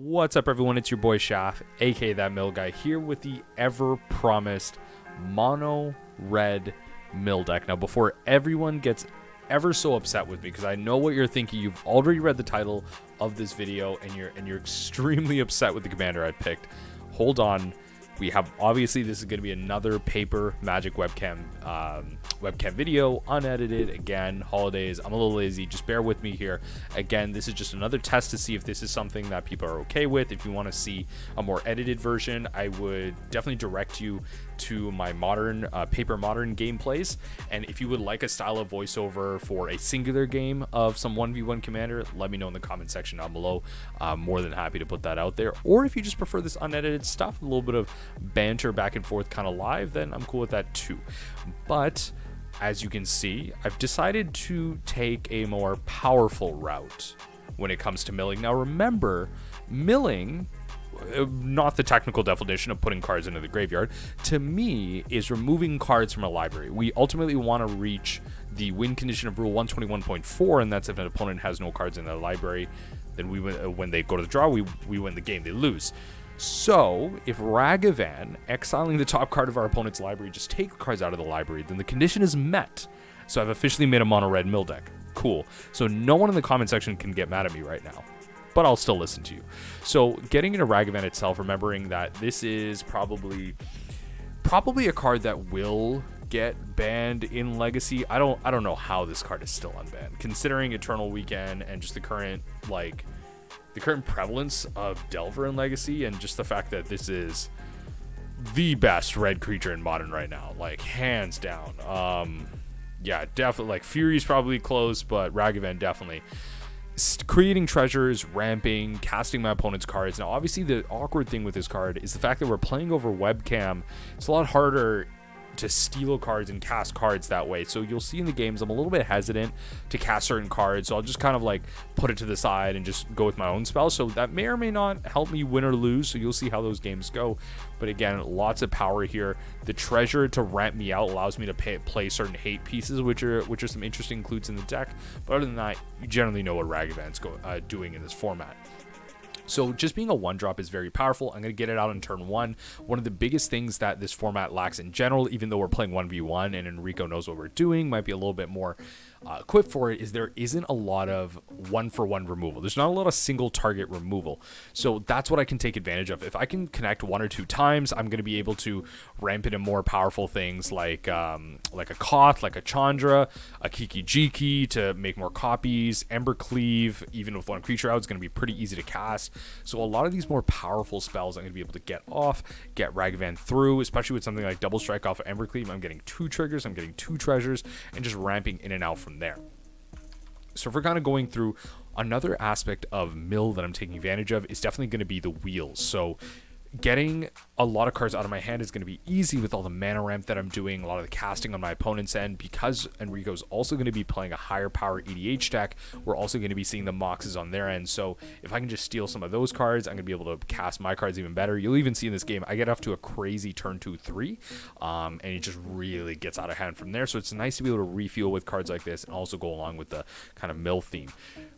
What's up, everyone? It's your boy Shaft, aka That Mill Guy, here with the ever-promised mono red mill deck. Now, before everyone gets ever so upset with me, because I know what you're thinking, you've already read the title of this video, and you're extremely upset with the commander I picked. Hold on. We have, obviously, this is going to be another paper magic webcam video, unedited. Again, holidays, I'm a little lazy, just bear with me here. Again, this is just another test to see if this is something that people are okay with. If you want to see a more edited version, I would definitely direct you to my modern paper modern gameplays. And if you would like a style of voiceover for a singular game of some 1v1 commander, let me know in the comment section down below. I'm more than happy to put that out there. Or if you just prefer this unedited stuff, a little bit of banter back and forth kind of live, then I'm cool with that too. But as you can see, I've decided to take a more powerful route when it comes to milling. Now remember, milling, not the technical definition of putting cards into the graveyard, to me is removing cards from a library. We ultimately want to reach the win condition of rule 121.4, and that's if an opponent has no cards in their library, then we win. When they go to the draw, we win the game, they lose. So if Ragavan, exiling the top card of our opponent's library, just take cards out of the library, then the condition is met. So I've officially made a mono red mill deck. Cool. So no one in the comment section can get mad at me right now, but I'll still listen to you. So getting into Ragavan itself, remembering that this is probably a card that will get banned in Legacy. I don't know how this card is still unbanned, considering Eternal Weekend and just the current prevalence of Delver in Legacy, and just the fact that this is the best red creature in Modern right now, like hands down. Yeah, definitely. Like Fury's probably close, but Ragavan definitely. Creating treasures, ramping, casting my opponent's cards. Now, obviously, the awkward thing with this card is the fact that we're playing over webcam. It's a lot harder to steal cards and cast cards that way. So you'll see in the games I'm a little bit hesitant to cast certain cards, so I'll just kind of like put it to the side and just go with my own spells. So that may or may not help me win or lose, so you'll see how those games go. But again, lots of power here. The treasure to ramp me out allows me to play certain hate pieces, which are some interesting includes in the deck. But other than that, you generally know what Ragavan's doing in this format. So just being a 1-drop is very powerful. I'm going to get it out on turn 1. One of the biggest things that this format lacks in general, even though we're playing 1v1 and Enrico knows what we're doing, might be a little bit more equipped for it, is there isn't a lot of 1-for-1 removal. There's not a lot of single target removal. So that's what I can take advantage of. If I can connect 1 or 2 times, I'm going to be able to ramp into more powerful things like a Koth, like a Chandra, a Kiki Jiki to make more copies, Ember Cleave, even with 1 creature out, it's going to be pretty easy to cast. So a lot of these more powerful spells I'm going to be able to get off, get Ragavan through, especially with something like Double Strike off of Ember Cleave. I'm getting 2 triggers, I'm getting 2 treasures, and just ramping in and out from there. So if we're kind of going through another aspect of mill that I'm taking advantage of is definitely going to be the wheels. So getting a lot of cards out of my hand is going to be easy with all the mana ramp that I'm doing, a lot of the casting on my opponent's end. Because Enrico's also going to be playing a higher power EDH deck, we're also going to be seeing the Moxes on their end. So if I can just steal some of those cards, I'm going to be able to cast my cards even better. You'll even see in this game, I get off to a crazy turn 2-3, and it just really gets out of hand from there. So it's nice to be able to refuel with cards like this and also go along with the kind of mill theme.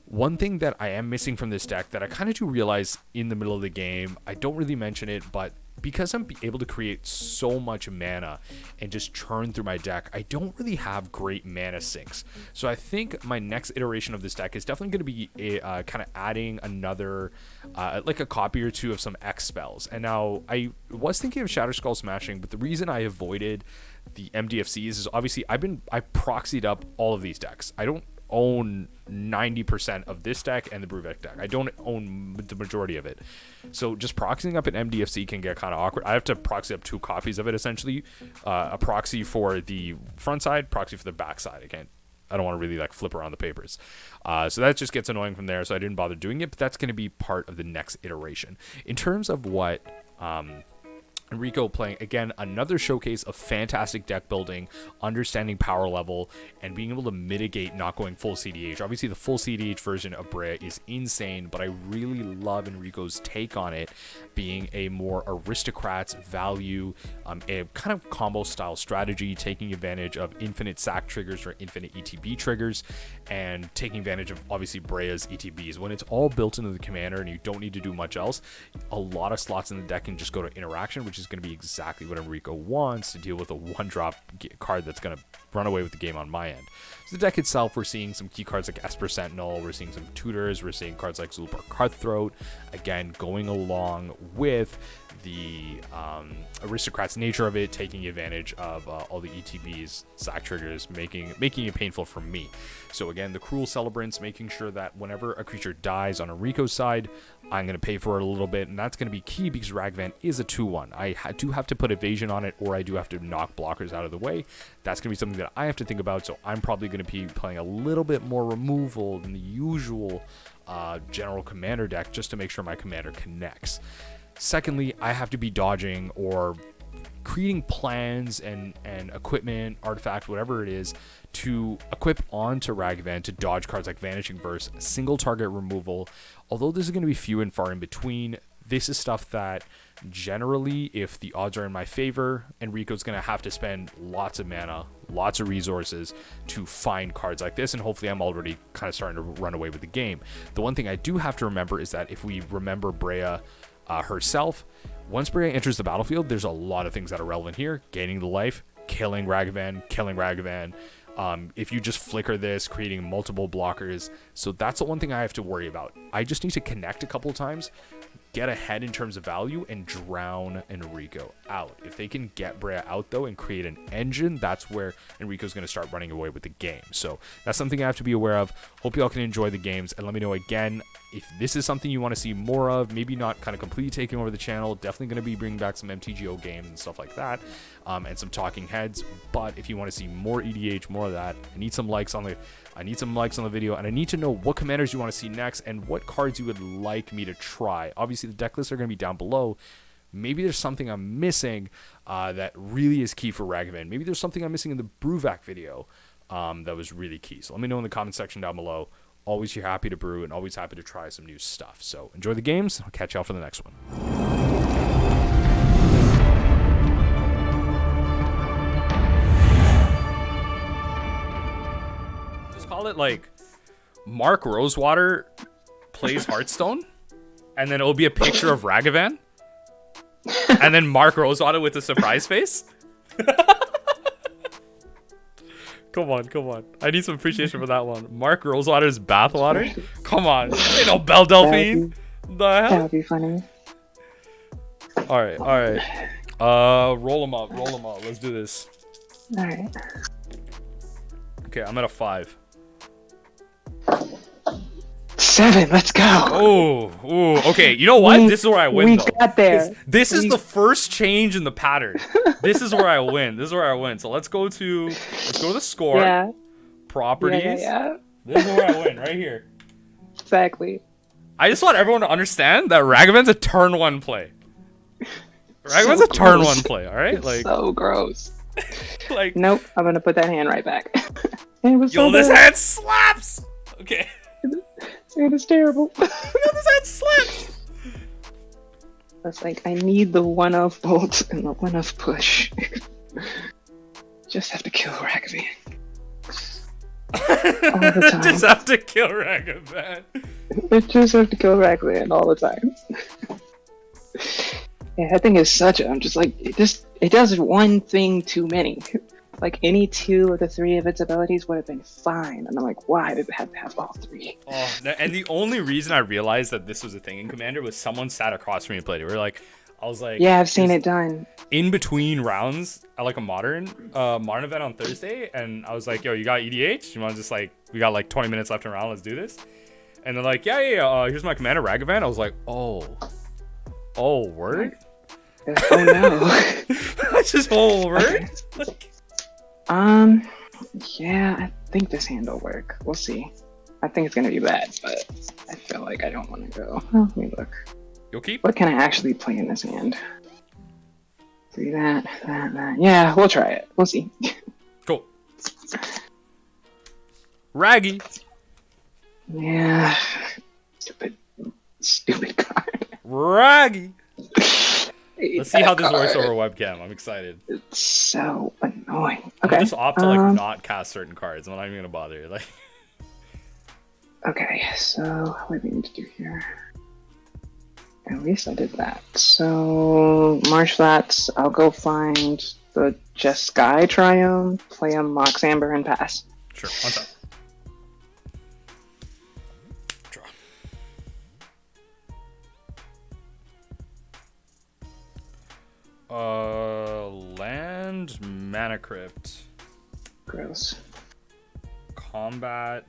One thing that I am missing from this deck that I kind of do realize in the middle of the game, I don't really mention it, but because I'm able to create so much mana and just churn through my deck, I don't really have great mana sinks. So I think my next iteration of this deck is definitely going to be kind of adding another, like a copy or 2 of some X spells. And now I was thinking of Shatterskull Smashing, but the reason I avoided the MDFCs is obviously I proxied up all of these decks. I don't own 90% of this deck and the Brewvec deck. I don't own the majority of it. So just proxying up an MDFC can get kind of awkward. I have to proxy up 2 copies of it, essentially. A proxy for the front side, proxy for the back side. I don't want to really like flip around the papers. So that just gets annoying from there, so I didn't bother doing it, but that's going to be part of the next iteration. In terms of what Enrico playing, again, another showcase of fantastic deck building, understanding power level, and being able to mitigate not going full cEDH. Obviously, the full cEDH version of Breya is insane, but I really love Enrico's take on it, being a more aristocrat's value, a kind of combo-style strategy, taking advantage of infinite sack triggers or infinite ETB triggers, and taking advantage of, obviously, Breya's ETBs. When it's all built into the commander and you don't need to do much else, a lot of slots in the deck can just go to interaction, which is going to be exactly what Enrico wants to deal with a one-drop card that's going to run away with the game on my end. So the deck itself, we're seeing some key cards like Esper Sentinel, we're seeing some tutors, we're seeing cards like Zulbar Cutthroat, again, going along with the aristocrat's nature of it, taking advantage of all the ETBs, sack triggers, making it painful for me. So again, the Cruel Celebrants, making sure that whenever a creature dies on Enrico's side, I'm going to pay for it a little bit, and that's going to be key because Ragavan is a 2/1. I do have to put evasion on it, or I do have to knock blockers out of the way. That's going to be something that I have to think about, so I'm probably going to be playing a little bit more removal than the usual general commander deck, just to make sure my commander connects. Secondly, I have to be dodging or creating plans and equipment, artifact, whatever it is, to equip onto Ragavan to dodge cards like Vanishing Verse, single target removal. Although this is going to be few and far in between, this is stuff that generally, if the odds are in my favor, Enrico's going to have to spend lots of mana, lots of resources to find cards like this, and hopefully I'm already kind of starting to run away with the game. The one thing I do have to remember is that if we remember Breya herself, once Breya enters the battlefield, there's a lot of things that are relevant here. Gaining the life, killing Ragavan, if you just flicker this, creating multiple blockers. So that's the one thing I have to worry about. I just need to connect a couple of times, get ahead in terms of value, and drown Enrico out. If they can get Breya out, though, and create an engine, that's where Enrico's going to start running away with the game. So that's something I have to be aware of. Hope you all can enjoy the games, and let me know again if this is something you want to see more of. Maybe not kind of completely taking over the channel. Definitely going to be bringing back some MTGO games and stuff like that, and some talking heads. But if you want to see more EDH, more of that, I need some likes on the video, and I need to know what commanders you want to see next and what cards you would like me to try. Obviously, the deck lists are going to be down below. Maybe there's something I'm missing that really is key for Ragavan. Maybe there's something I'm missing in the Brewvac video that was really key. So let me know in the comment section down below. Always here, happy to brew, and always happy to try some new stuff. So enjoy the games. I'll catch y'all for the next one. Call it like Mark Rosewater plays Hearthstone, and then it'll be a picture of Ragavan, and then Mark Rosewater with a surprise face. Come on. I need some appreciation for that one. Mark Rosewater's bathwater? Come on. You know, Belle Delphine. The hell? That would be funny. Alright. Roll them up. Let's do this. Alright. Okay, I'm at a 5. 7, let's go. Oh, okay. You know what? This is where I win, though. We got there. This is the first change in the pattern. This is where I win. So let's go to the score. Yeah. Properties. Yeah. This is where I win, right here. Exactly. I just want everyone to understand that Ragavan's a turn 1 play. Ragavan's So a turn gross. 1 play, alright? It's Like, so gross. like, Nope, I'm gonna put that hand right back. It was yo, so this bad. hand slaps! Okay. It was terrible. Yo, this hand slaps! It's like, I need the 1-of bolt and the 1-of push. Just have to kill Ragavan. All the time. Just have to kill Ragavan. Just have to kill Ragavan all the time. Yeah, that thing is such a, I'm just like, it does one thing too many. Like, any 2 of the 3 of its abilities would have been fine. And I'm like, why did it have to have all 3? Oh, and the only reason I realized that this was a thing in Commander was someone sat across from me and played it. I was like, yeah, I've seen it done. In between rounds at like a modern event on Thursday, and I was like, yo, you got EDH? You want to just like, we got like 20 minutes left in round, let's do this. And they're like, yeah, here's my commander Ragavan. I was like, oh, word? Oh no. That's just whole word? Yeah, I think this hand will work. We'll see. I think it's gonna be bad, but I feel like I don't want to go. Oh, let me look. You'll keep? What can I actually play in this hand? Do that, that. Yeah, we'll try it. We'll see. Cool. Raggy. Yeah. Stupid card. Raggy. Let's see how this works over webcam. I'm excited. It's so annoying. Okay. I'll just opt to like not cast certain cards. I'm not even gonna bother. Like. Okay, so what do we need to do here? At least I did that. So Marsh Flats, I'll go find the Jeska Triome, play a Mox Amber, and pass. Sure. One time. Land Mana Crypt. Gross. Combat.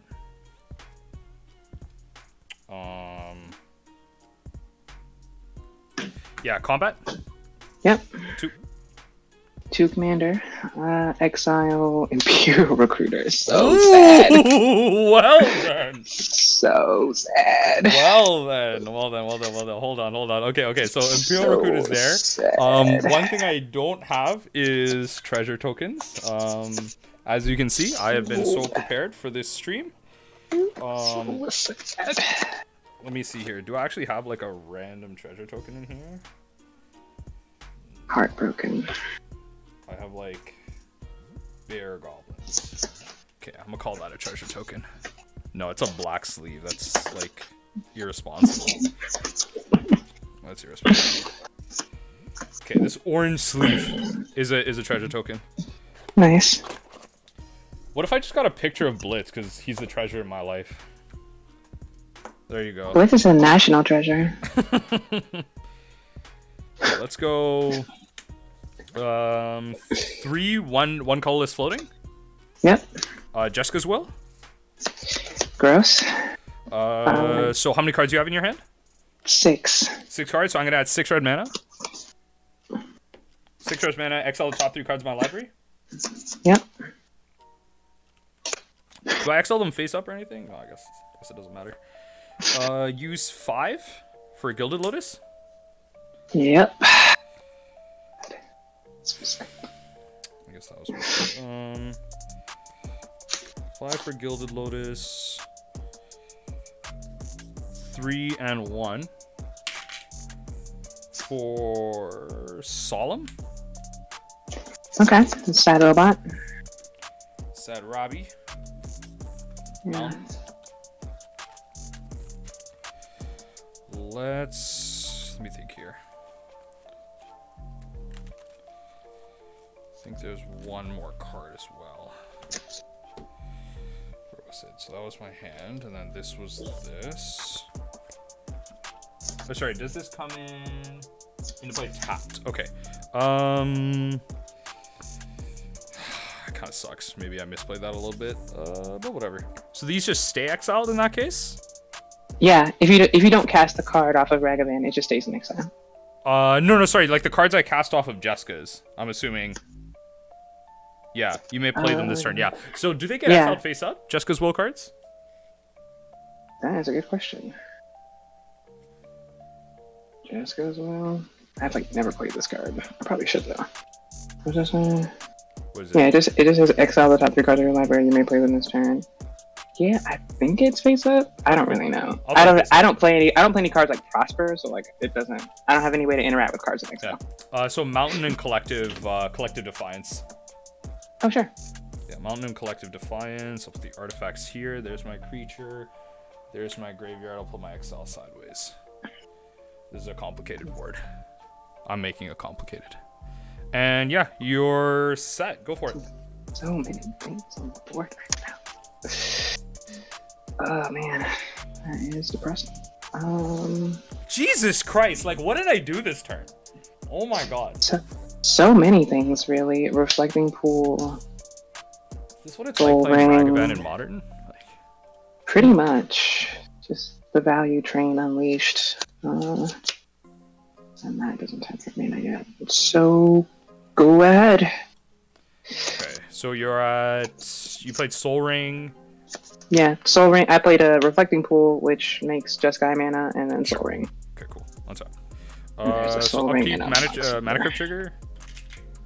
Yeah, combat. Yep. 2. 2 commander. Exile Imperial Recruiter. So sad. Well then. So sad. Well then. Hold on. Okay. So Imperial Recruiter is there. Sad. One thing I don't have is treasure tokens. As you can see, I have been so prepared for this stream. So sad. Let me see here. Do I actually have like a random treasure token in here? Heartbroken. I have like bear goblins. Okay, I'm gonna call that a treasure token. No, it's a black sleeve. That's like irresponsible. That's irresponsible. Okay, this orange sleeve is a treasure token. Nice. What if I just got a picture of Blitz because he's the treasure in my life? There you go. Blitz is a national treasure. Okay, let's go. 3, 1 colorless floating. Yep. Jeska's Will. Gross. So how many cards do you have in your hand? 6. 6 cards. So I'm gonna add 6 red mana. 6 red mana. Exile the top 3 cards of my library. Yep. Do I exile them face up or anything? No, I guess it doesn't matter. Use 5 for Gilded Lotus. Yep. I guess that was 5 for Gilded Lotus. 3 and 1 for Solemn. Okay. Sad robot. Sad Robbie. Yeah. Let me think here. I think there's one more card as well. Where was it? So that was my hand, and then this was this. Oh, sorry. Does this come into play tapped? Okay. Kind of sucks. Maybe I misplayed that a little bit. But whatever. So these just stay exiled in that case? Yeah. If you don't cast the card off of Ragavan, it just stays in exile. No, sorry. Like the cards I cast off of Jeska's, I'm assuming. Yeah, you may play them this turn. Yeah. So do they get exiled face up? Jeska's Will cards? That is a good question. Jeska's Will. I've like never played this card. I probably should though. What's this one? What is it? Yeah, it just says exile the top 3 cards of your library. You may play them this turn. Yeah, I think it's face up. I don't really know. I don't play any cards like Prosper, so like it doesn't. I don't have any way to interact with cards in exile. Yeah. So Mountain and Collective Defiance. Oh sure. Yeah, Mountain and Collective Defiance. I'll put the artifacts here. There's my creature. There's my graveyard. I'll put my exile sideways. This is a complicated board. I'm making it complicated. And yeah, you're set. Go for it. So many things on the board right now. Oh man, that is depressing. Jesus Christ! Like, what did I do this turn? Oh my God. So many things really. Reflecting Pool. Is this what it's like playing Ragavan in Modern? Like... Pretty much. Just the value train unleashed. And that doesn't have mana yet. So go ahead. Okay, so you're at. You played Soul Ring. Yeah, Soul Ring. I played a Reflecting Pool, which makes Jeska mana, and then Soul Ring. Okay, cool. One sec. There's a Soul so Ring upkeep, and mana crypt trigger.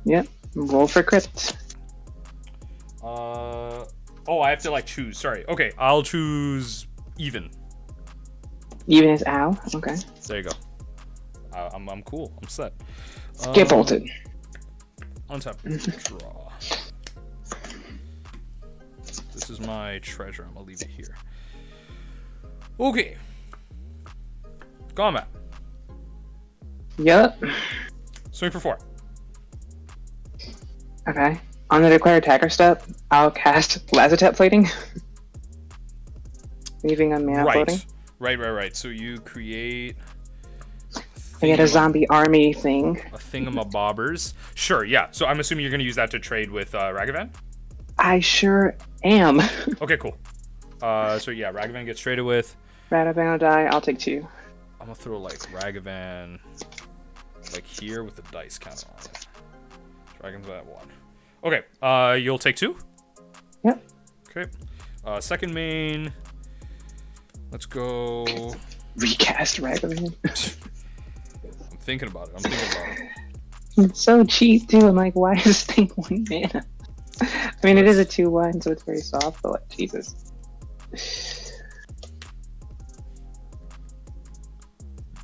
Yep. Roll for crit. Oh, I have to like choose. Sorry. Okay, I'll choose even. Even as ow. Okay. There you go. I'm cool. I'm set. Get bolted. Untap. Draw. This is my treasure. I'm gonna leave it here. Okay. Combat. Yep. Swing for 4. Okay. On the declare attacker step, I'll cast Lazotep Plating. Leaving a mana floating. Right. So you create... I get a zombie army thing. A thingamabobbers. Sure, yeah. So I'm assuming you're going to use that to trade with Ragavan? I sure am. Okay, cool. So yeah, Ragavan gets traded with. Ragavan will die. I'll take 2. I'm going to throw like Ragavan like here with the dice counter on it. Dragon's at 1. Okay, you'll take 2? Yep. Okay. Second main. Let's go. Recast Ragavan. I'm thinking about it. It's so cheap too. I'm like, why is this thing 1 mana? I mean, it is a 2/1, so it's very soft, but like, Jesus.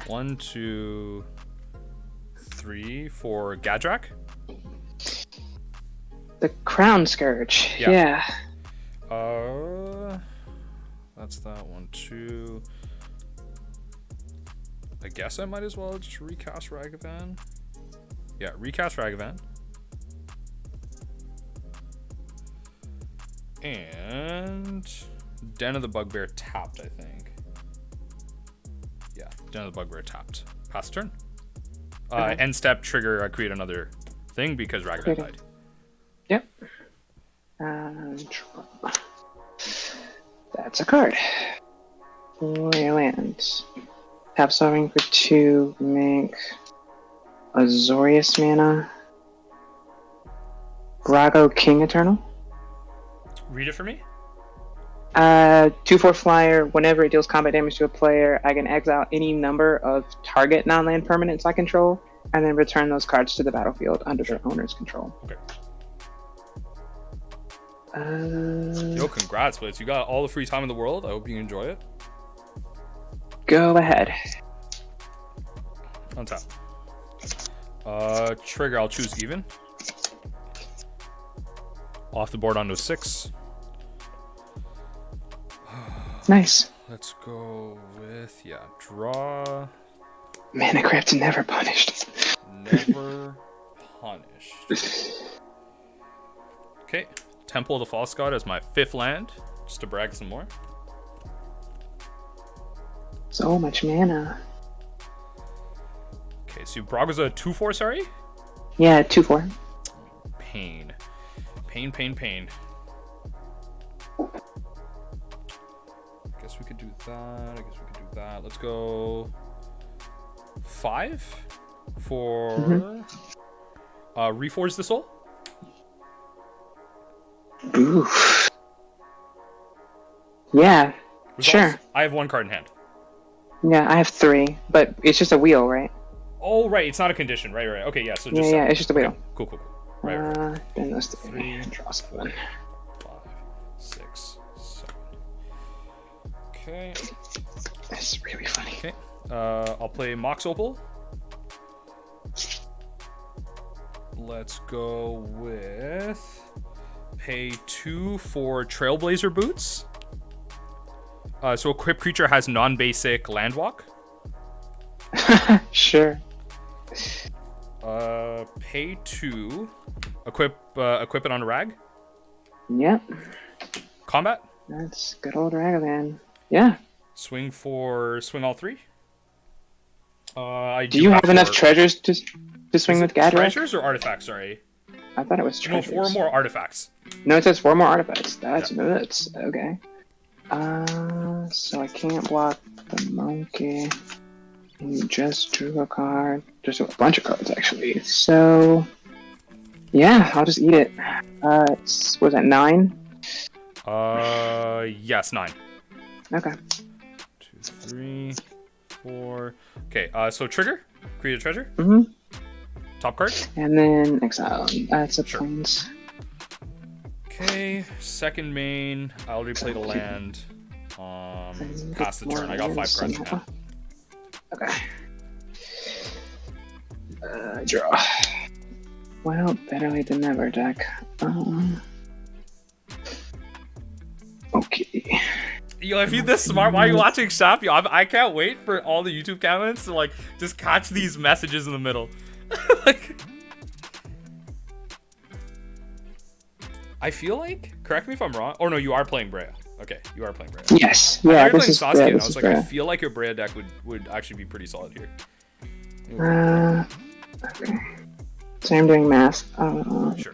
1, 2, 3 for Gadrak. The Crown Scourge. Yeah. That's that 1, 2. I guess I might as well just recast Ragavan. Yeah, recast Ragavan. And Den of the Bugbear tapped, I think. Yeah, Den of the Bugbear tapped. Pass turn. End step, trigger, create another thing because Ragavan died. Yep. That's a card. 4 lands. Tap Sovereign for 2, make Azorius mana. Grago King Eternal. Read it for me. 2/4 flyer. Whenever it deals combat damage to a player, I can exile any number of target non-land permanents I control, and then return those cards to the battlefield under their owner's control. Okay. Yo, congrats, Blitz. You got all the free time in the world. I hope you enjoy it. Go ahead. On top. Trigger, I'll choose even. Off the board onto 6. Nice. Let's go with, draw. Mana Crypt never punished. Never punished. Okay. Temple of the False God as my 5th land, just to brag some more. So much mana. Okay, so Braga's a 2/4, sorry? Yeah, 2/4. Pain. Guess we could do that. Let's go 5 for Reforge the Soul. Oof. Yeah, Results. sure. I have 1 card in hand. Yeah, I have 3, but it's just a wheel, right? Oh, right. It's not a condition. Right. Okay, yeah. So just yeah, it's just a wheel. Okay. Cool. Right. Then those 3. Draw 7. 5, 6, 7. Okay. That's really funny. Okay. I'll play Mox Opal. Let's go with pay 2 for Trailblazer Boots. So equipped creature has non-basic land walk. Sure. Pay 2. Equip it on a rag. Yep. Combat. That's good old Ragavan. Yeah. Swing all 3. Do you have enough treasures to swing with Gadrak? Treasures or artifacts? Sorry. I thought it was treasures. No, 4 more artifacts. No, it says 4 more artifacts. That's nuts. Okay. So I can't block the monkey. You just drew a card. Just a bunch of cards, actually. So, yeah, I'll just eat it. Was that 9? Yes, 9. Okay. 2, 3, 4. Okay, so trigger. Create a treasure. Top card? And then exile. That's a Sure. plains. Okay, second main. I already played a land. Pass the turn. I got 5 cards in hand. Okay. Draw. Well, better late than never, deck. Okay. Yo, if you're this smart, why are you watching Shop? Yo, I can't wait for all the YouTube comments to like just catch these messages in the middle. Like, I feel like, correct me if I'm wrong. Or no, you are playing Breya. Okay, you are playing Breya. Yes. I Yeah, thought you were this playing is Sasuke, Breya. and I This was is like, I Breya. feel like your Breya deck would actually be pretty solid here. Okay. So I'm doing math. Sure.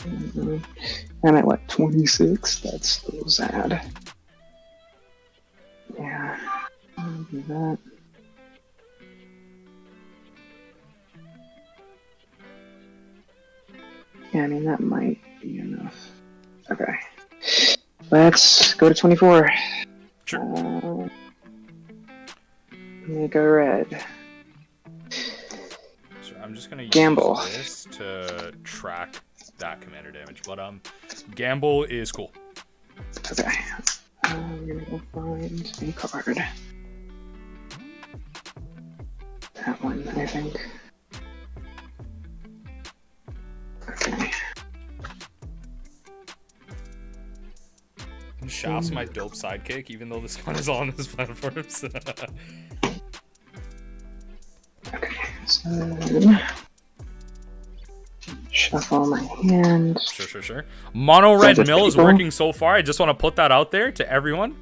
I'm at what, 26? That's so sad. Yeah. I'll do that. Yeah, I mean, that might be enough. Okay. Let's go to 24. Sure. Make a red. So I'm just gonna Gamble. use this to track that commander damage, but gamble is cool. Okay. I'm gonna go find a card. That one, I think. Okay. Shaft's my dope sidekick, even though this one is on his platforms. Okay, so then shuffle my hand. Sure. Mono red Just mill is people. working so far. I just want to put that out there to everyone.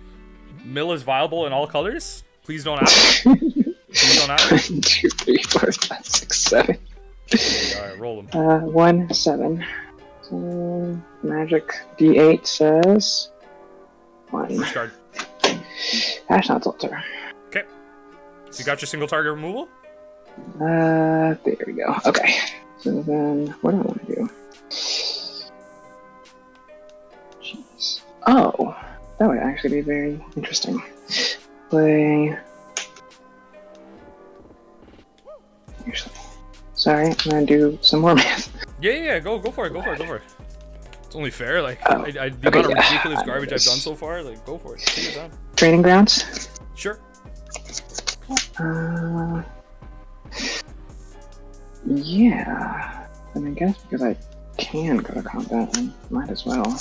Mill is viable in all colors. Please don't ask. Please don't ask. 1, 2, 3, 4, 5, 6, 7. Alright, roll them. 1, 7. So, magic D8 says 1. First card. Ashnod's Altar. Okay. So you got your single target removal? There we go. Okay. So then, what do I want to do? Jeez. Oh, that would actually be very interesting. Play. Usually. Sorry, I'm gonna do some more math. Yeah. Go for it. It's only fair. Like, Oh, the okay, amount of yeah. ridiculous I know garbage I've this. done so far, like, go for it. Take your time. Training grounds. Sure. Yeah. And I guess because I can go to combat, I might as well.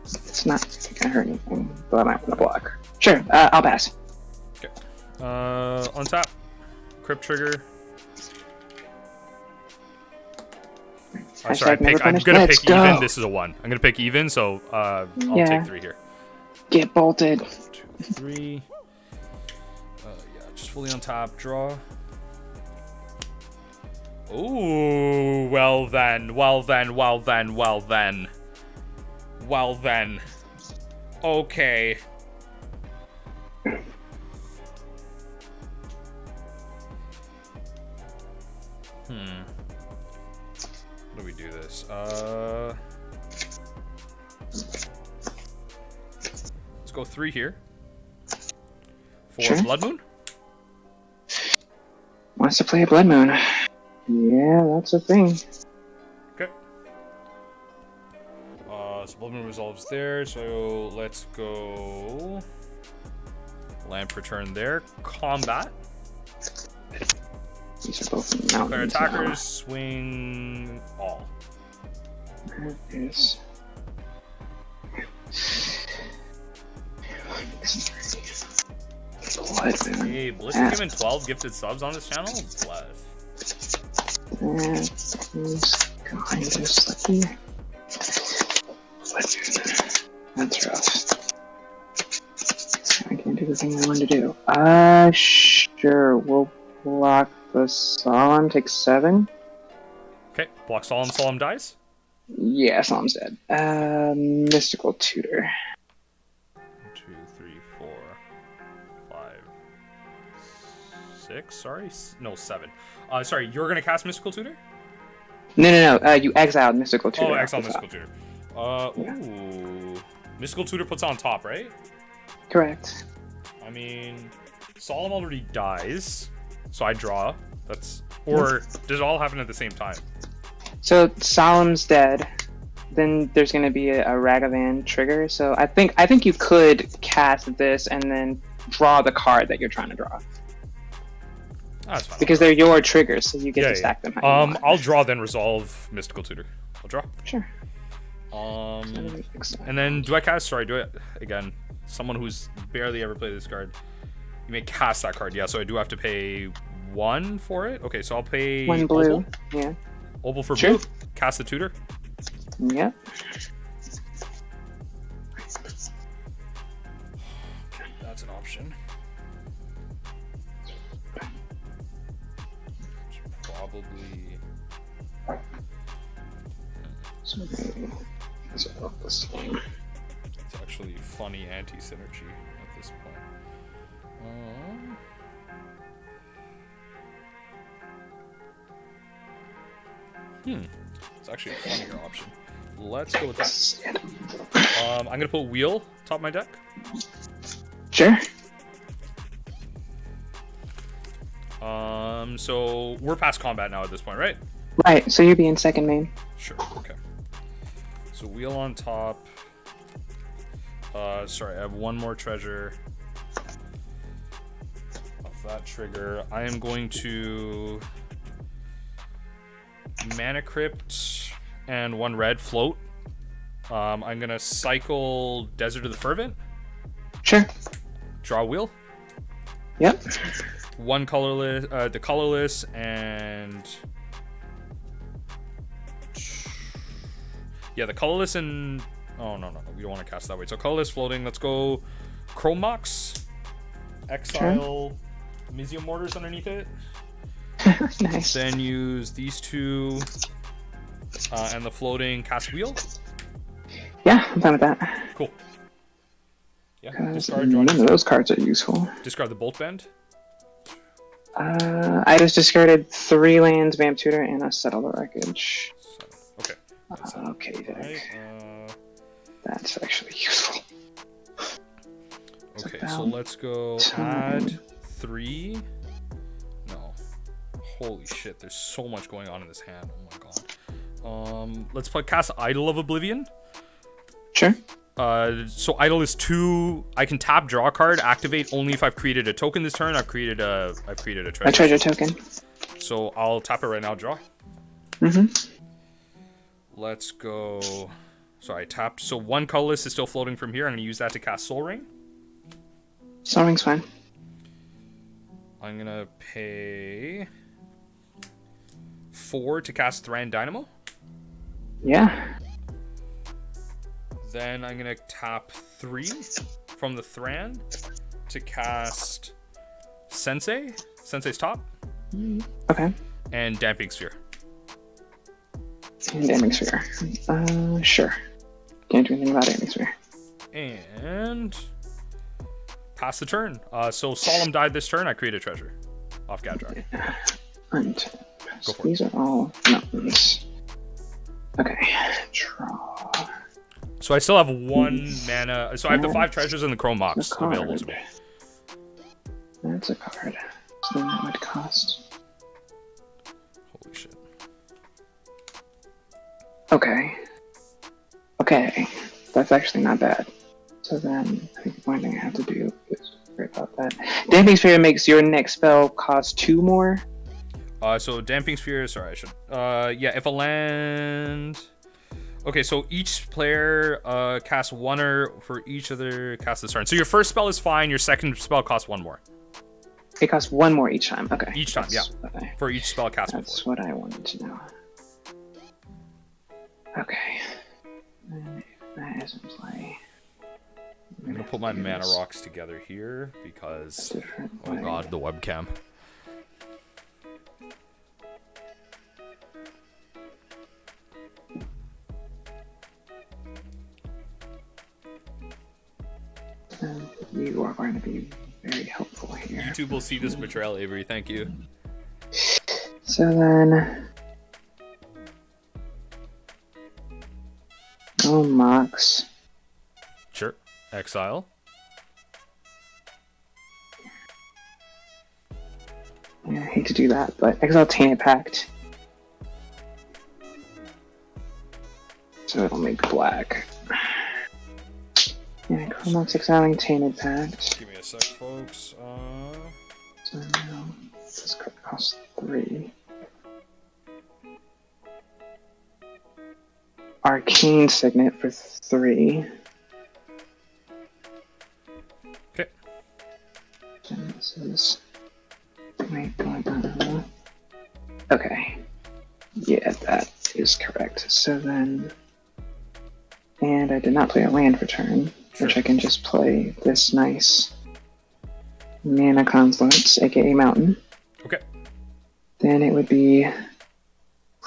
It's not gonna hurt anything, but I might want to block. Sure, I'll pass. Okay. Untap. Crypt trigger. Sorry, Hashtag never I'm finish. gonna Let's pick go. even. This is a 1. I'm gonna pick even, so I'll Yeah. take 3 here. Get bolted. 2, 3. Yeah, just fully on top. Draw. Ooh, well then. Okay. How do we do this? Let's go 3 here. For Sure. Blood Moon? Wants to play a Blood Moon. Yeah, that's a thing. Okay. So Blood Moon resolves there, so let's go Lamp return there. Combat. These are both Declare mountains. attackers, swing all. Now. There is. Blood Moon. Hey, Blizzard given 12 gifted subs on this channel? Bless. That is kind of lucky. Blood Moon. That's rough. I can't do the thing I wanted to do. Sure. We'll block the Solemn. Take 7. Okay, block Solemn. Solemn dies. Yeah, Solemn's dead. Mystical Tutor. 1, 2, 3, 4, 5, 6. Sorry, no 7. Sorry, you're gonna cast Mystical Tutor? No. You exiled Mystical Tutor. Oh, off exile the Mystical top. Tutor. Ooh, Mystical Tutor puts on top, right? Correct. I mean, Solemn already dies, so I draw. That's, or does it all happen at the same time? So Solemn's dead. Then there's going to be a Ragavan trigger. So I think you could cast this and then draw the card that you're trying to draw. That's fine. Because they're your triggers, so you get to stack them. How you want. I'll draw then resolve Mystical Tutor. I'll draw. Sure. And then do I cast? Sorry, do it again. Someone who's barely ever played this card. You may cast that card. Yeah, so I do have to pay 1 for it. Okay, so I'll pay 1 blue. Opal. Yeah. Opal for blue. Cast the tutor. Yep. That's an option. Probably. So this thing. It's actually funny anti-synergy at this point. It's actually a funnier option. Let's go with that. I'm gonna put wheel top of my deck. Sure. So we're past combat now at this point, right? Right. So you'll be in second main. Sure. Okay. So wheel on top. Sorry, I have 1 more treasure. Off that trigger, I am going to Mana Crypt and 1 red float. I'm gonna cycle Desert of the Fervent. Sure. Draw wheel. Yep. 1 colorless, the colorless, and yeah, the colorless and no, we don't want to cast that way. So colorless floating. Let's go Chrome Mox. Exile Mizium Mortars underneath it. Nice. Then use these 2 and the floating cast wheel. Yeah, I'm fine with that. Cool. Yeah. Discard. None of those cards are useful. Discard the Bolt Bend. I just discarded 3 lands, Vamp Tutor, and a Settle the Wreckage. Okay. Okay, Deck. Right, that's actually useful. Okay, so let's go add 3. No. Holy shit, there's so much going on in this hand. Oh my god. Let's cast Idol of Oblivion. Sure. So Idol is 2. I can tap, draw a card, activate only if I've created a token this turn. I've created a treasure. A treasure token. So I'll tap it right now, draw. Let's go. So I tapped. So 1 colorless is still floating from here. I'm going to use that to cast Soul Ring. Soul Ring's fine. I'm going to pay 4 to cast Thran Dynamo. Yeah. Then I'm going to tap 3 from the Thran to cast Sensei's top. Okay. And Damping Sphere. And Damping Sphere. Sure. Can't do anything about Damping Sphere. And pass the turn. So Solemn died this turn. I create a treasure off Gadrak. Untap. Go for These are all mountains. Okay. Draw. So I still have 1 mana. So I have the 5 treasures and the Chrome Mox available to me. That's a card. So then that would cost. Holy shit. Okay. Okay. That's actually not bad. So then I think one thing I have to do is worry about that. Damping Sphere makes your next spell cost 2 more. So Damping Sphere. Sorry, I should. Yeah, if a land. Okay, so each player casts 1 or for each other cast this turn. So your first spell is fine. Your second spell costs 1 more. It costs 1 more each time. Okay. Each time, yeah. For each spell cast That's before. what I wanted to know. Okay. And if that is in play. I'm gonna put my mana rocks together here because oh god, the webcam. You are going to be very helpful here. YouTube will see this betrayal, Avery. Thank you. So then, Mox. Sure. Exile. Yeah, I hate to do that, but exile Tainted Pact. So it'll make black. Yeah, Chrome Mox exiling Tainted Pact. Give me a sec, folks. So now this card costs 3. Arcane Signet for 3. Okay. And this is. Wait, okay. Yeah, that is correct. So then. And I did not play a land return, which I can just play this nice Mana Confluence, aka Mountain. Okay. Then it would be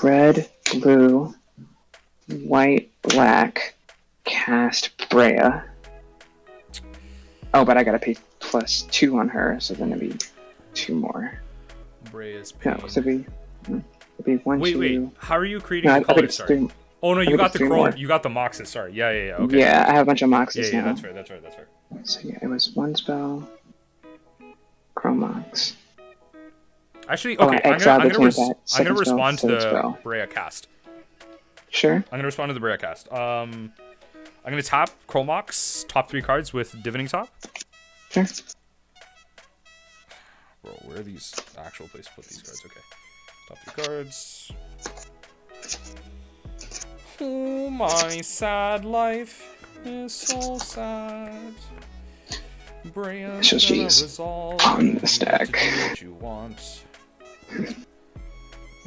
red, blue, white, black, cast Breya. Oh, but I gotta pay +2 on her, so then it'd be 2 more. Breya's No, pain. so it'd be 1, Wait, 2. how are you creating No, the I think colors? it's Sorry. 3. Oh no, you think got it's the 3 Chrome. more. You got the Moxes. Sorry. Yeah. Okay. Yeah, I have a bunch of Moxes Yeah, now. that's fair. So yeah, it was 1 spell, Chrome Mox. Actually, Oh, okay. I exiled the I'm gonna Tainted Pact, I'm gonna second spell, respond to third the spell. Breya cast. Sure. I'm gonna respond to the Breya cast. I'm gonna tap Chrome Mox, top 3 cards with Divining Top. Sure. Bro, where are these actual place to put these cards? Okay. Top 3 cards. Oh, my sad life is so sad. Breya's So gonna she's resolve on and the you get stack. to do what you want.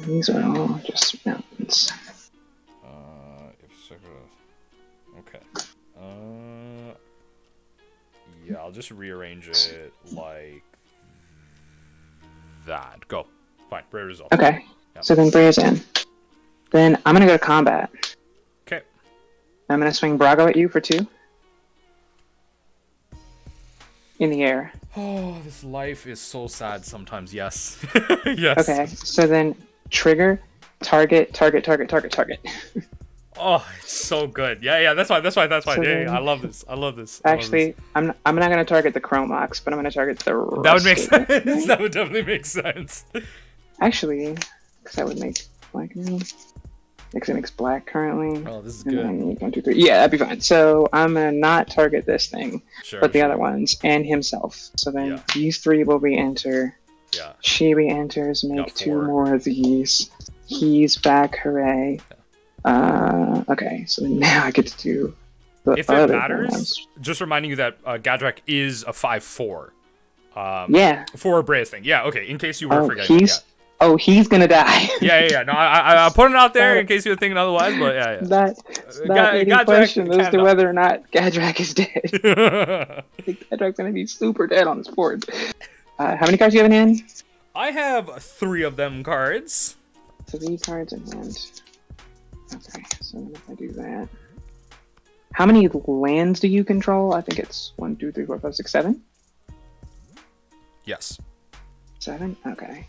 These are all just mountains. Okay. Yeah, I'll just rearrange it like that. Go. Fine. Breya resolve. Okay. Yep. So then Breya's in. Then I'm gonna go to combat. Okay. I'm gonna swing Brago at you for 2. In the air. Oh, this life is so sad sometimes. Yes. Yes. Okay. So then trigger, target. Oh, it's so good. Yeah. That's fine. So Yeah. then- I love this. Actually, I'm not gonna target the Chrome Mox, but I'm gonna target the. That would make Rusted. sense. That would definitely make sense. Actually, because that would make black now. Because it makes black currently. Oh, this is And then I good. need 1, 2, 3. Yeah, that'd be fine. So I'm gonna not target this thing, Sure. but the sure. other ones and himself. So then Yeah. these 3 will re-enter. Yeah. She re-enters. Make Got 2 4. more of these. He's back. Hooray! Okay. So now I get to do the If it other matters, ones. just reminding you that Gadrak is a 5/4. Yeah. For a Breya's thing. Yeah. Okay. In case you were Oh, forgetting. he's gonna die. Yeah. No, I put it out there in case you were thinking otherwise, but yeah. That any Gadrak question as to cannot. whether or not Gadrak is dead. I think Gadrak's gonna be super dead on this board. How many cards do you have in hand? I have 3 of them cards. 3 cards in hand. Okay, so if I do that. How many lands do you control? I think it's 1, 2, 3, 4, 5, 6, 7. Yes. 7? Okay.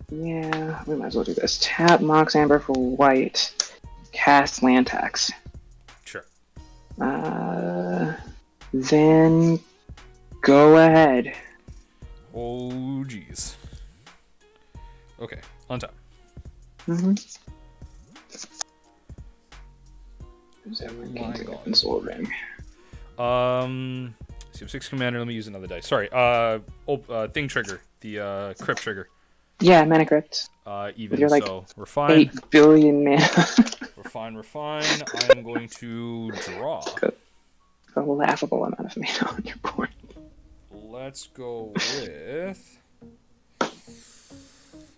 Yeah, we might as well do this. Tap Mox Amber for white. Cast land tax. Sure. Then go ahead. Oh, jeez. Okay. On top. Mm-hmm. My God. Smoldering. So you have 6 commander. Let me use another dice. Sorry. Thing trigger. The crypt trigger. Yeah, Mana Crypt. Even. You're like so we're fine. 8 billion mana. We're fine. I am going to draw. A laughable amount of mana on your board. Let's go with...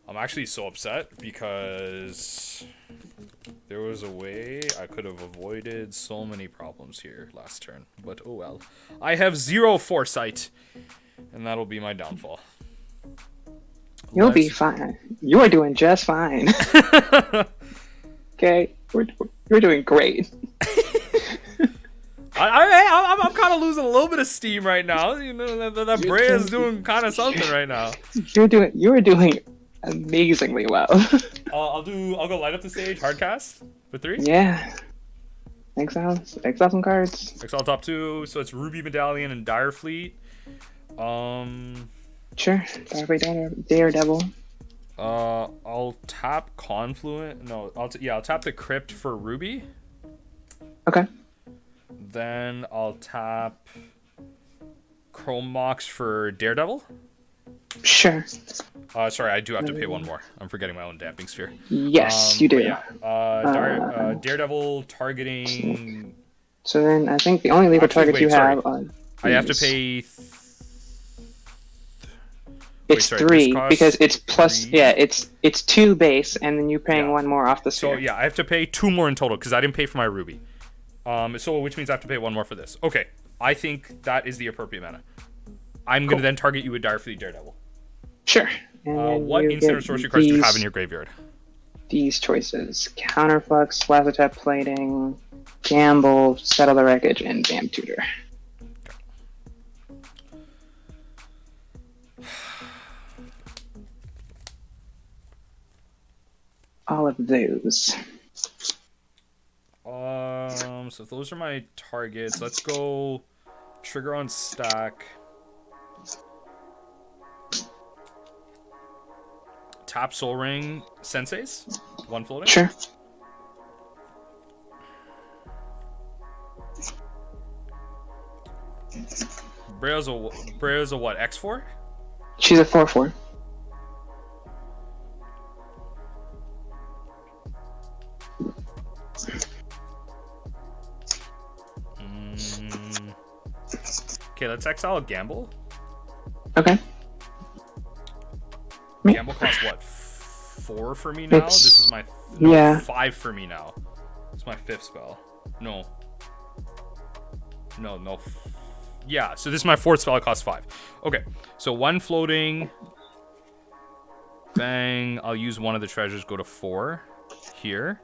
I'm actually so upset because there was a way I could have avoided so many problems here last turn. But oh well. I have 0 foresight, and that'll be my downfall. You'll be fine. You are doing just fine. Okay? You're doing great. I'm kind of losing a little bit of steam right now. You know that Breya is doing kind of something right now. You're doing amazingly well. I'll go light up the stage. Hardcast for 3. Yeah. Exile some cards. Exile top 2. So it's Ruby Medallion and Dire Fleet. Sure. Daredevil. I'll tap Confluent. No, I'll tap the Crypt for Ruby. Okay. Then I'll tap Chrome Mox for Daredevil. Sure. Sorry, I do have to pay one more. I'm forgetting my own Damping Sphere. Yes, you do. Yeah. Daredevil targeting. So then I think the only legal targets you sorry. have are. I have to pay. It's three because it's plus. Yeah, it's 2 base, and then you're paying one more off the sphere. So yeah, I have to pay 2 more in total because I didn't pay for my Ruby. So which means I have to pay 1 more for this. Okay, I think that is the appropriate mana. I'm gonna then target you with Dire for the Daredevil. Sure. What instant or sorcery cards do you have in your graveyard? These choices: Counterflux, Lazatep Plating, Gamble, Settle the Wreckage, and Bam Tutor. All of those. So those are my targets. Let's go trigger on stack. Tap Soul Ring Senseis. 1 floating. Sure. Breya's a what? X4? She's a 4/4. Okay, let's exile a Gamble. Okay. Gamble costs what? 4 for me now? This is my... No, 5 for me now. It's my 5th spell. No. Yeah, so this is my 4th spell. It costs 5. Okay, so 1 floating. Bang. I'll use one of the treasures. Go to 4 here.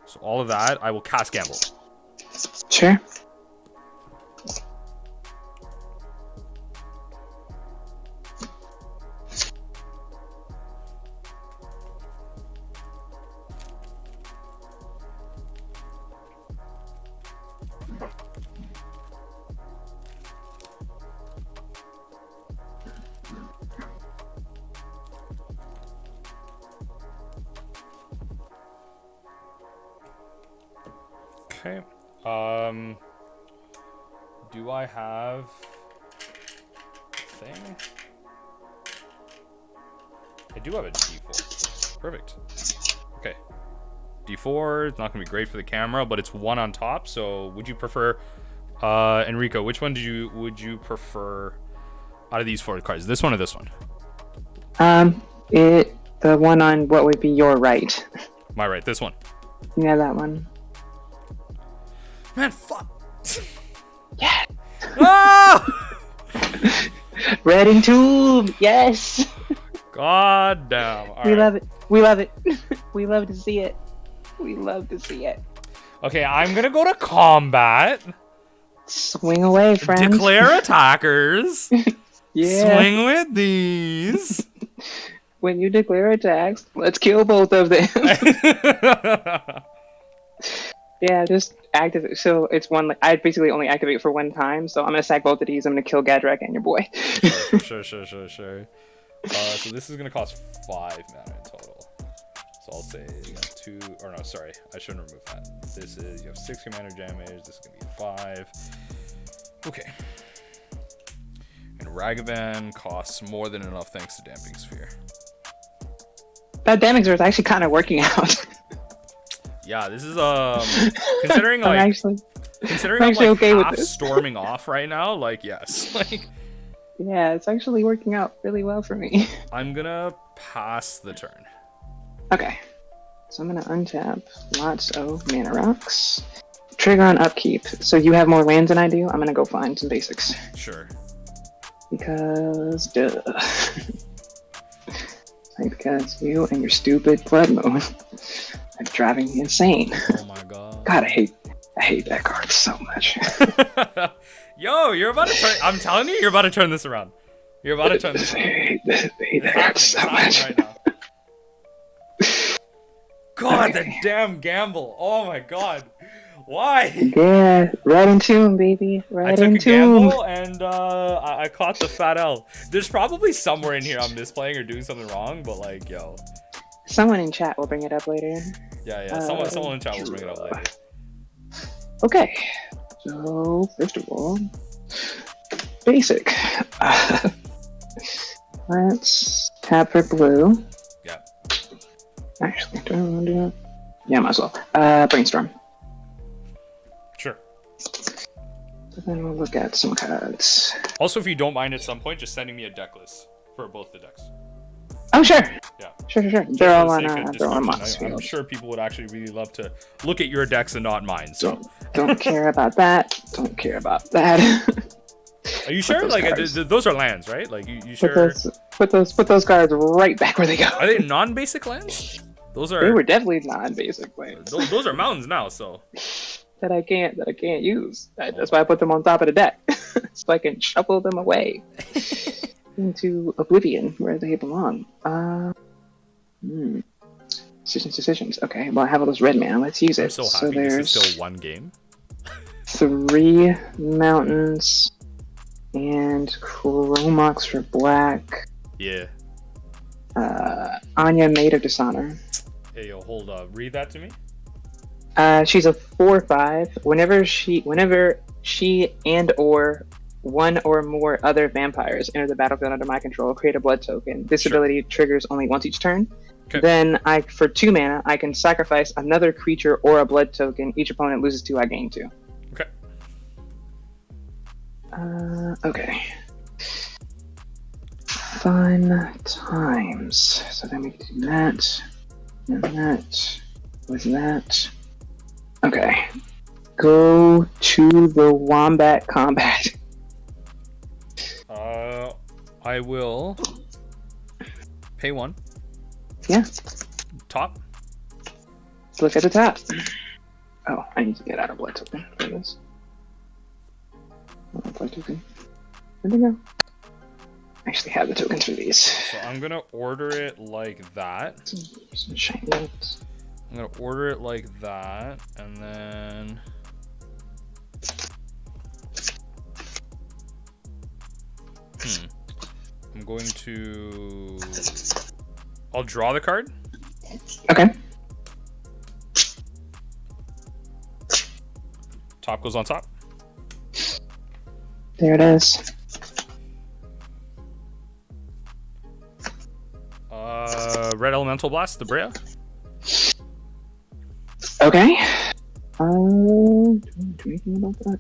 So all of that, I will cast Gamble. Sure. Okay. Do I have a thing? I do have a D4. Perfect. Okay. D4 is not going to be great for the camera, but it's 1 on top. So would you prefer, Enrico, which one would you prefer out of these 4 cards? This one or this one? The one on what would be your right. My right, this one. Yeah, that one. Man, fuck. Yeah. Ah! Red and Tomb, yes. God damn. We love it. We love it. We love to see it. We love to see it. Okay, I'm gonna go to combat. Swing away, friends. Declare attackers. Yeah. Swing with these. When you declare attacks, let's kill both of them. Yeah, just activate. So it's one. I basically only activate for 1 time. So I'm gonna sack both of these. I'm gonna kill Gadrak and your boy. Sure. So this is gonna cost 5 mana in total. So I'll say you got 2. Or no, sorry, I shouldn't remove that. This is you have 6 commander damage. This is gonna be 5. Okay. And Ragavan costs more than enough thanks to Damping Sphere. That damage is actually kind of working out. Yeah, this is considering like I'm like okay with half this. storming off right now, like yes. Like yeah, it's actually working out really well for me. I'm gonna pass the turn. Okay. So I'm gonna untap lots of mana rocks. Trigger on upkeep. So you have more lands than I do. I'm gonna go find some basics. Sure. Because duh. Because you and your stupid blood moon are driving me insane. Oh my god. God, I hate that card so much. Yo, you're about to turn. I'm telling you, you're about to turn this around. You're about to turn this around. I hate that card so much. Right now. God, that damn gamble. Oh my god. Why? Yeah, Red and Tomb, baby. Red and Tomb. I took a gamble and I caught the fat L. There's probably somewhere in here I'm misplaying or doing something wrong, but like, yo. Someone in chat will bring it up later. Yeah. Someone in chat will bring it up later. Okay, so first of all, basic. Let's tap for blue. Yeah. Actually, do I want to do that? Yeah, might as well. Brainstorm. Sure. So then we'll look at some cards. Also, if you don't mind at some point, just sending me a deck list for both the decks. Oh, sure. Yeah. Sure. Just They're all for on the sake of they're all on description, Mox I'm Field. sure people would actually really love to look at your decks and not mine. So, Don't care about that. Don't care about that. are you sure? Like those are lands, right? Like you sure? Put those cards right back where they go. Are they non-basic lands? Those are. They were definitely non-basic lands. Those are mountains now. So. that I can't use. That's why I put them on top of the deck, so I can shuffle them away into Oblivion where they belong. Decisions. Okay, well I have all this red mana. Let's use it. I'm so happy this is still one game. 3 mountains and Chrome Mox for black. Yeah. Anya, Maid of Dishonor. Hey, yo, hold up. Read that to me. She's a 4/5. Whenever she and or one or more other vampires enter the battlefield under my control, create a blood token. This ability triggers only once each turn. Okay. Then for 2 mana, I can sacrifice another creature or a blood token. Each opponent loses 2, I gain 2. Okay. Okay. Fun times. So then we can do that. And that. With that. Okay. Go to the Wombat Combat. I will pay 1. Yeah. Top. Let's look at the top. Oh, I need to get out a blood token for this. Blood token. Where'd they go? I actually have the tokens for these. So I'm gonna order it like that. Some shiny ones. I'm gonna order it like that, and then I'm going to. I'll draw the card. Okay. Top goes on top. There it is. Red Elemental Blast, the Breya. Okay. Do anything about that?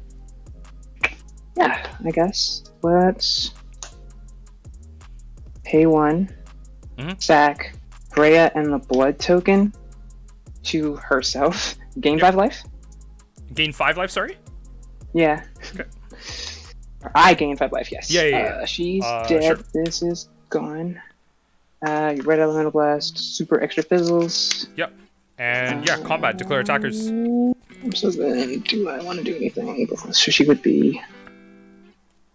Yeah, I guess. Let's pay 1. Sack Breya and the blood token to herself. Gain 5 life? Gain 5 life, sorry? Yeah. Okay. I gain 5 life, yes. Yeah. She's dead. Sure. This is gone. Red Elemental Blast, super extra fizzles. Yep. And yeah, combat, declare attackers. So then, do I want to do anything before? So she would be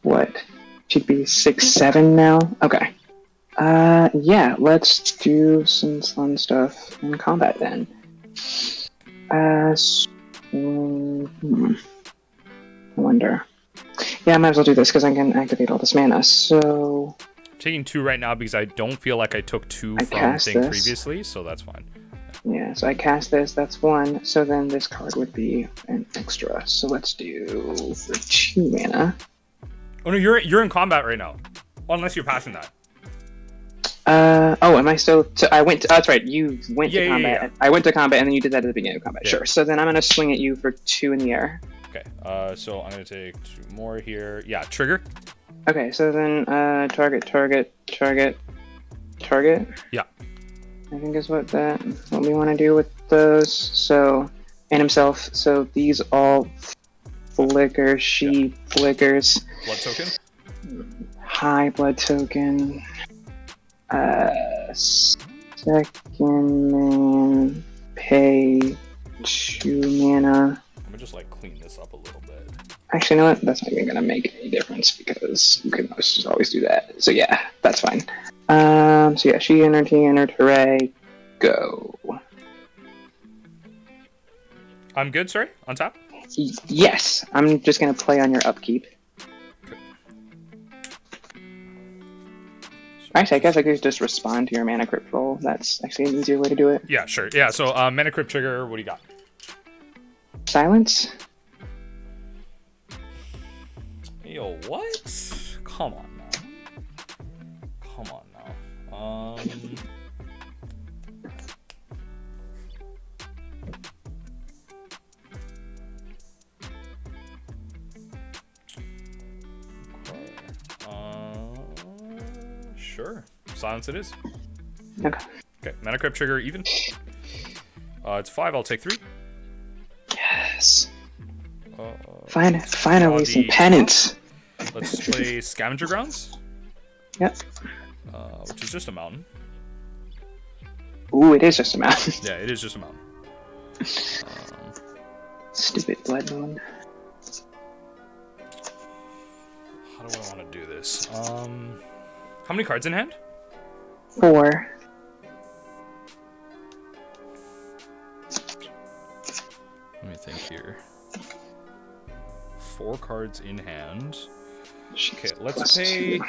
what? She'd be 6/7 now. Okay. Yeah. Let's do some fun stuff in combat then. I wonder. Yeah, I might as well do this because I can activate all this mana. So. I'm taking 2 right now because I don't feel like I took 2 from thing previously, so that's fine. Yeah, so I cast this, that's 1, so then this card would be an extra. So let's do for 2 mana. Oh no, you're in combat right now. Unless you're passing that. Oh, am I still... So I went to... Oh, that's right, you went to combat. Yeah. I went to combat and then you did that at the beginning of combat. Yeah. Sure, so then I'm going to swing at you for 2 in the air. Okay, so I'm going to take 2 more here. Yeah, trigger. Okay, so then target. Yeah. I think is what we want to do with those. So, and himself. So these all flicker. She flickers. Blood token. High blood token. Second man. Pay 2 mana. I'm gonna just like clean this up a little bit. Actually, you know what? That's not even gonna make any difference because you can just always do that. So yeah, that's fine. So yeah, she entered hooray, go. I'm good, sorry? On top? Yes, I'm just gonna play on your upkeep. Okay. Actually, I guess I could just respond to your mana crypt roll. That's actually an easier way to do it. Yeah, sure. Yeah, so mana crypt trigger, what do you got? Silence? Yo, what? Come on now. Come on now. Sure. Silence it is. Okay. Okay, Mana Crypt trigger even. It's 5, I'll take 3. Yes. Finally, some penance. Let's play Scavenger Grounds. Yep. Which is just a mountain. Ooh, it is just a mountain. Yeah, it is just a mountain. Stupid blood moon. How do I want to do this? How many cards in hand? 4. Let me think here. 4 cards in hand. Okay, let's pay. 2.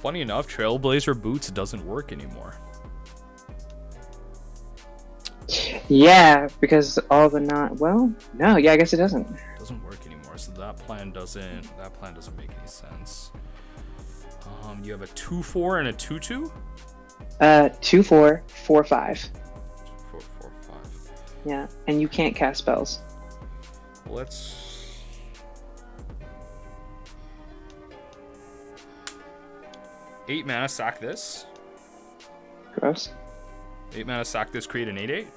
Funny enough, Trailblazer Boots doesn't work anymore. Yeah, because all the well, no, yeah, I guess it doesn't. Doesn't work anymore, so that plan doesn't make any sense. You have a 2/4 and a 2/2? 2/4, 4/5. 4, 4, 5. Yeah, and you can't cast spells. Let's. 8 mana, sack this. Gross. 8 mana, sack this, create an 8/8.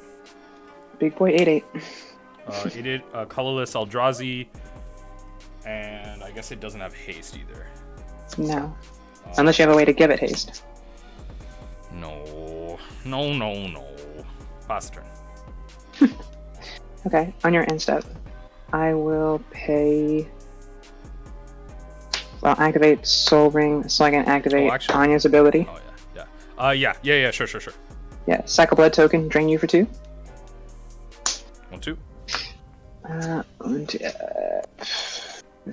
Big boy 8/8. Colorless Eldrazi, and I guess it doesn't have haste either. No. Unless you have a way to give it haste. No. Pass turn. Okay, on your end step, I will pay. Well, activate Soul Ring so I can activate Anya's ability. Oh yeah. Yeah, sure. Yeah, sack a blood token, drain you for 2. 1, 2.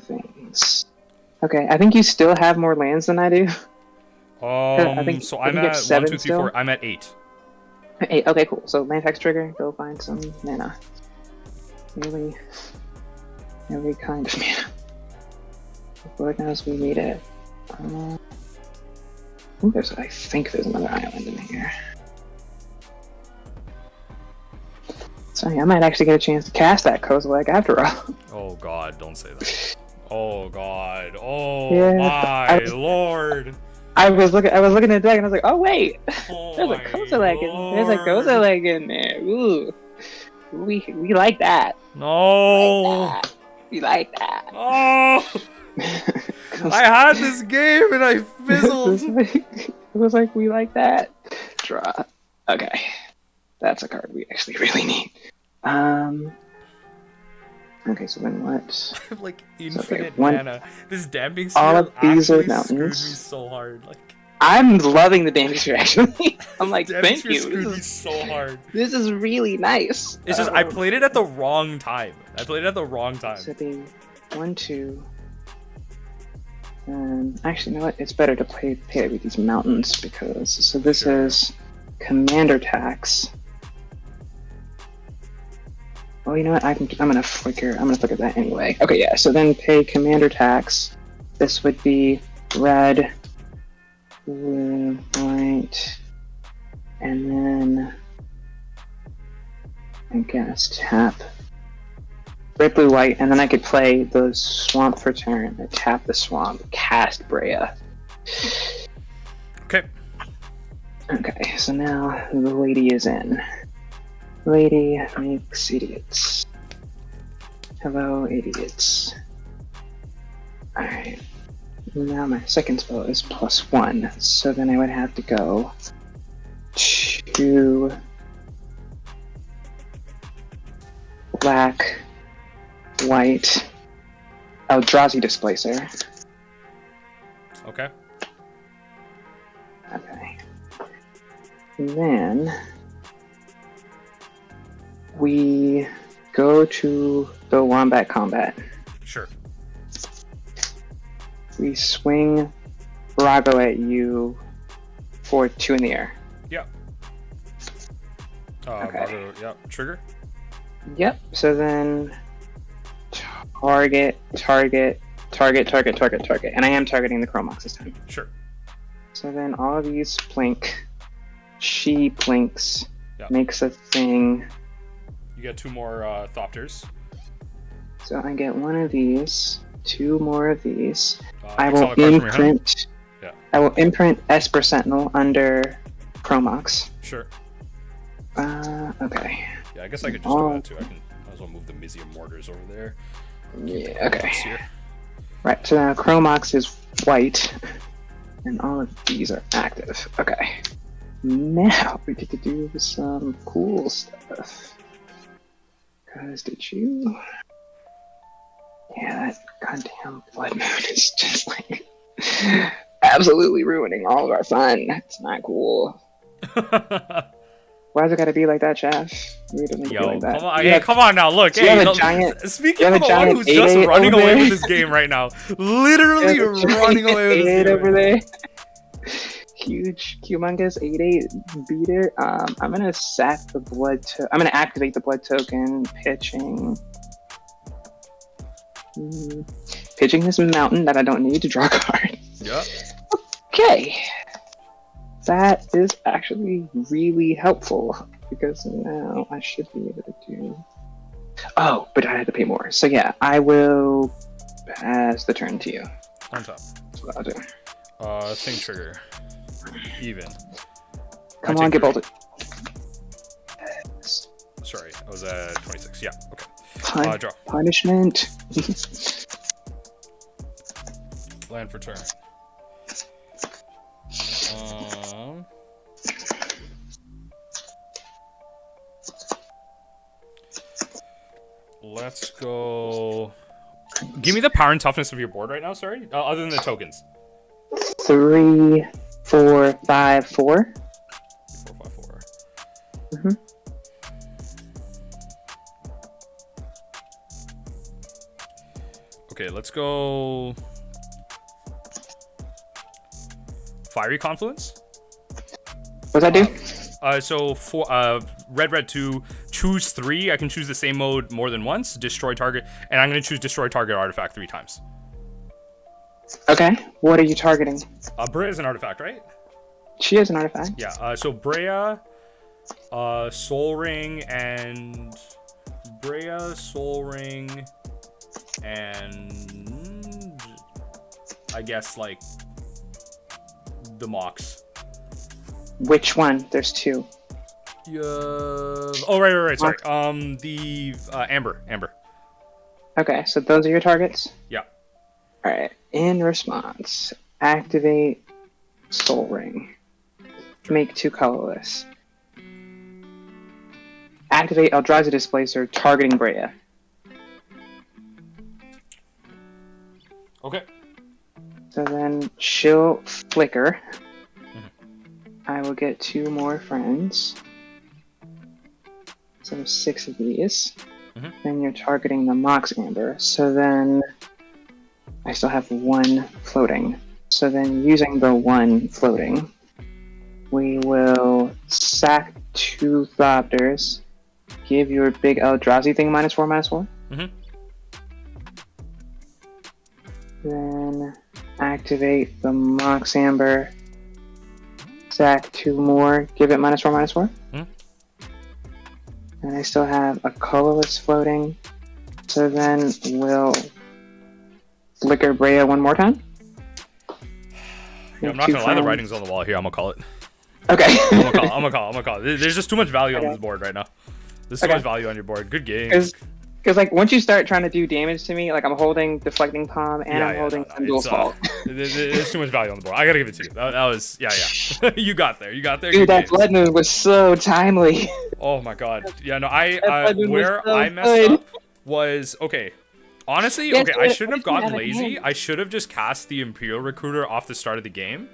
Things. Okay, I think you still have more lands than I do. I think I'm at 1, 2, 3, 4. I'm at 8. 8. Okay, cool. So land text trigger. Go find some mana. Really, every kind of mana. Lord knows we need it. I think there's another island in here. Sorry, I might actually get a chance to cast that Kozilek after all. Oh god, don't say that. Oh god. Oh Yeah, my lord. I was looking at the deck and I was like, oh wait, Oh there's a Kozilek in there. Ooh, we like that. No. We like that. Oh. I had this game and I fizzled. It was like we like that. Draw. Okay, that's a card we actually really need. Okay, so then what? I have like infinite one, mana. This damping all sphere of these are actually screwed me mountains. so hard. Like I'm loving the damping sphere actually. I'm like, damping thank sphere you. screwed me so hard. This is really nice. It's just I played it at the wrong time. So it'd be 1, 2. Actually, you know what? It's better to play with these mountains because this is commander tax. Oh, you know what? I'm gonna flicker that anyway. Okay, yeah. So then pay commander tax. This would be red, blue, white, and then I guess tap red, blue, white, and then I could play the swamp for turn. I tap the swamp, cast Breya. Okay. Okay, so now the lady is in. Lady makes idiots. Hello, idiots. Alright. Now my second spell is +1, so then I would have to go to black, white, Eldrazi Displacer. Okay. Okay. And then we go to the Wombat Combat. Sure. We swing Rago at you for 2 in the air. Yep. Okay. Yep. Trigger. Yep. So then target, target, target, target, target, target. And I am targeting the Chrome Mox this time. Sure. So then all of these plink. She plinks, Yep. makes a thing. You get 2 more Thopters. So I get 1 of these, 2 more of these. I Exile will a card from your hand. imprint. Yeah. I will imprint Esper Sentinel under Chrome Mox. Sure. Okay. Yeah, I guess I could just do that too. I can might as well move the Mizium Mortars over there. Yeah. Okay. Here. Right. So now Chrome Mox is white, and all of these are active. Okay. Now we get to do some cool stuff. Guys, did you? Yeah, that goddamn blood moon is just like absolutely ruining all of our fun. It's not cool. Why's it gotta be like that, Chef? We don't need to be like that. Come on, hey, come on now, look. You Hey, have a giant. Speaking of one who's just running away with this game right now, literally running away with this game over there. Huge, humongous 8/8 beater. I'm gonna sack the blood. I'm gonna activate the blood token. Pitching this mountain that I don't need to draw a card. Yeah. Okay. That is actually really helpful because now I should be able to do. Oh, but I had to pay more. So yeah, I will pass the turn to you. On top. That's what I'll do. Thing trigger. Even. Come on, get bolted. Sorry, I was at 26. Yeah, okay. Draw. Punishment. Land for turn. Let's go. Give me the power and toughness of your board right now. Sorry, other than the tokens. 3, 4, 5, 4. 4, 5, 4. Mhm. Okay, let's go. Fiery Confluence. What's that do? So for red 2, choose 3. I can choose the same mode more than once. Destroy target, and I'm gonna choose destroy target artifact 3 times. Okay. What are you targeting? Breya is an artifact, right? She is an artifact. Yeah. So Breya, Soul Ring, and Breya, Soul Ring, and I guess like the Mox. Which one? There's 2. Yeah. Oh, right. Sorry. The Amber. Okay, so those are your targets? Yeah. Alright. In response, activate Soul Ring. Make 2 colorless. Activate Eldrazi Displacer targeting Breya. Okay. So then she'll flicker. I will get 2 more friends. So 6 of these. Then you're targeting the Mox Amber. So then I still have 1 floating. So then using the 1 floating, we will sack 2 Thopters. Give your big Eldrazi thing -4/-4. Then activate the Mox Amber. Sack 2 more. Give it -4/-4. And I still have a colorless floating. So then we'll flicker Breya 1 more time. Yeah, I'm not gonna lie, the writing's on the wall here. I'm gonna call it. Okay. I'm gonna call it. There's just too much value on this board right now. There's too much value on your board. Good game. Because like once you start trying to do damage to me, like I'm holding Deflecting Palm and I'm holding Duel's Fault. There's too much value on the board. I gotta give it to you. That was you got there. Dude, that blood moon was so timely. Oh my god. Yeah, no, where I messed up was okay. Honestly, okay, I shouldn't have gotten lazy. I should have just cast the Imperial Recruiter off the start of the game.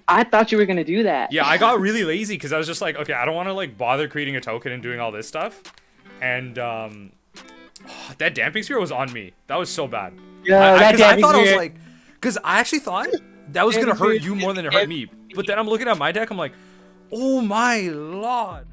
I thought you were gonna do that. Yeah, I got really lazy because I was just like, okay, I don't want to like bother creating a token and doing all this stuff. And that Damping Sphere was on me. That was so bad. Yeah, I thought I was like, because I actually thought that was gonna hurt you more than it hurt me. But then I'm looking at my deck, I'm like, oh my lord.